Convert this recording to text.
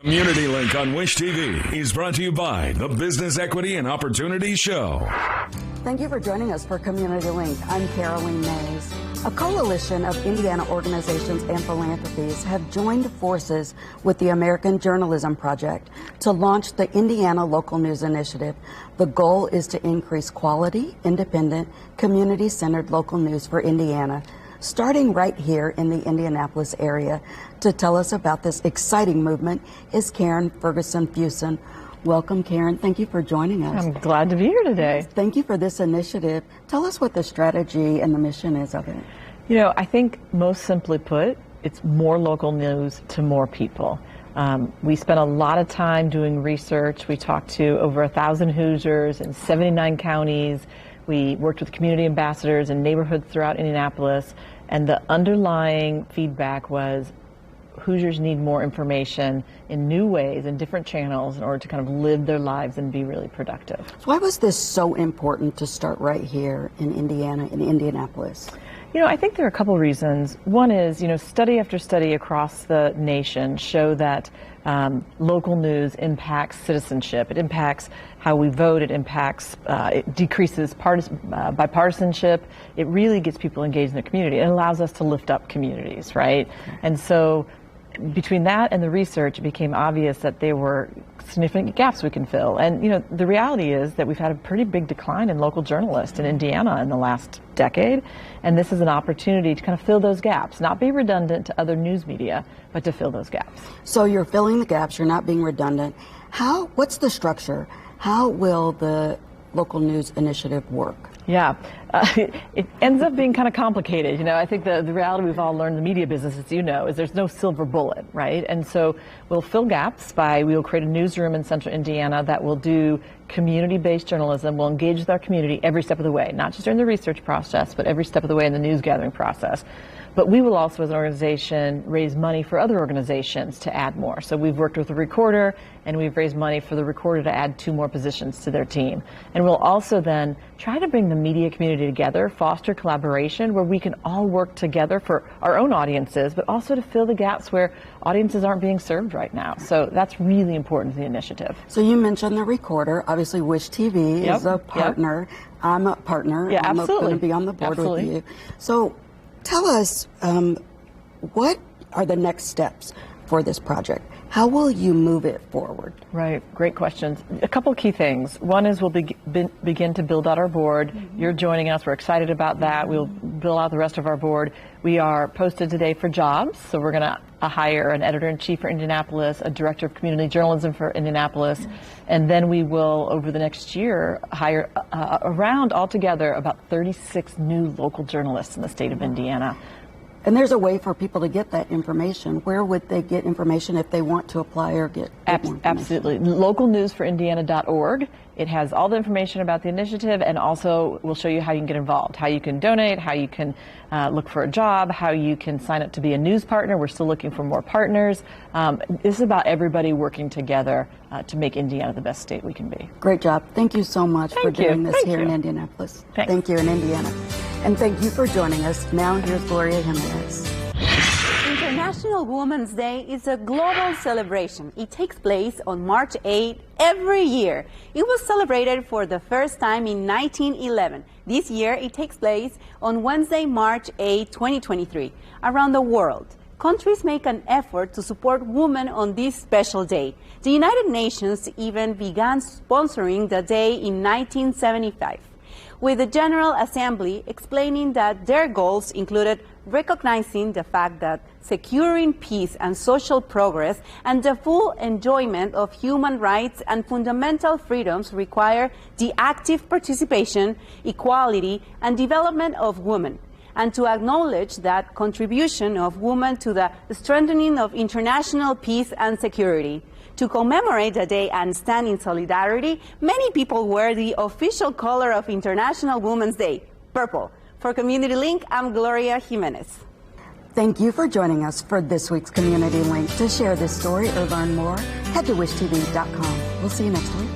Community Link on Wish TV is brought to you by the Business Equity and Opportunity Show. Thank you for joining us for Community Link. I'm Caroline Mays. A coalition of Indiana organizations and philanthropies have joined forces with the American Journalism Project to launch the Indiana Local News Initiative. The goal is to increase quality, independent, community-centered local news for Indiana, starting right here in the Indianapolis area. To tell us about this exciting movement is Karen Ferguson-Fuson. Welcome, Karen. Thank you for joining us. I'm glad to be here today. Thank you for this initiative. Tell us what the strategy and the mission is of it. You know, I think most simply put, it's more local news to more people. We spent a lot of time doing research. We talked to over 1,000 Hoosiers in 79 counties. We worked with community ambassadors in neighborhoods throughout Indianapolis, and the underlying feedback was Hoosiers need more information in new ways, in different channels, in order to kind of live their lives and be really productive. Why was this so important to start right here in Indiana, in Indianapolis? You know, I think there are a couple reasons. One is, you know, study after study across the nation show that local news impacts citizenship. It impacts how we vote. It impacts, it decreases bipartisanship. It really gets people engaged in the community. It allows us to lift up communities, right? And so between that and the research, it became obvious that there were significant gaps we can fill. And, you know, the reality is that we've had a pretty big decline in local journalists in Indiana in the last decade. And this is an opportunity to kind of fill those gaps, not be redundant to other news media, but to fill those gaps. So you're filling the gaps, you're not being redundant. What's the structure? How will the local news initiative work? Yeah, it ends up being kind of complicated. You know, I think the reality we've all learned in the media business, as you know, is there's no silver bullet, right? And so we'll fill gaps we'll create a newsroom in central Indiana that will do community-based journalism. We'll engage with our community every step of the way, not just during the research process, but every step of the way in the news gathering process. But we will also, as an organization, raise money for other organizations to add more. So we've worked with the Recorder, and we've raised money for the Recorder to add 2 more positions to their team. And we'll also then try to bring the media community together, foster collaboration where we can all work together for our own audiences, but also to fill the gaps where audiences aren't being served right now. So that's really important to the initiative. So you mentioned the Recorder. Obviously, Wish TV is a partner. Yep. I'm a partner. Yeah, I'm absolutely. going to be on the board Absolutely. with you. So tell us, what are the next steps for this project? How will you move it forward? Right, great questions. A couple of key things. One is we'll begin to build out our board. Mm-hmm. You're joining us. We're excited about that. We'll build out the rest of our board. We are posted today for jobs, so we're going to hire an editor-in-chief for Indianapolis, a director of community journalism for Indianapolis, and then we will, over the next year, hire around altogether about 36 new local journalists in the state of Indiana. And there's a way for people to get that information. Where would they get information if they want to apply or get more information? Absolutely. Localnewsforindiana.org. It has all the information about the initiative, and also will show you how you can get involved, how you can donate, how you can look for a job, how you can sign up to be a news partner. We're still looking for more partners. This is about everybody working together to make Indiana the best state we can be. Great job. Thank you so much for doing this here in Indianapolis. Thanks. Thank you in Indiana. And thank you for joining us. Now here's Gloria Jimenez. International Women's Day is a global celebration. It takes place on March 8 every year. It was celebrated for the first time in 1911. This year it takes place on Wednesday, March 8, 2023. Around the world, countries make an effort to support women on this special day. The United Nations even began sponsoring the day in 1975, with the General Assembly explaining that their goals included recognizing the fact that securing peace and social progress and the full enjoyment of human rights and fundamental freedoms require the active participation, equality, and development of women, and to acknowledge that contribution of women to the strengthening of international peace and security. To commemorate the day and stand in solidarity, many people wear the official color of International Women's Day, purple. For Community Link, I'm Gloria Jimenez. Thank you for joining us for this week's Community Link. To share this story or learn more, head to wishtv.com. We'll see you next week.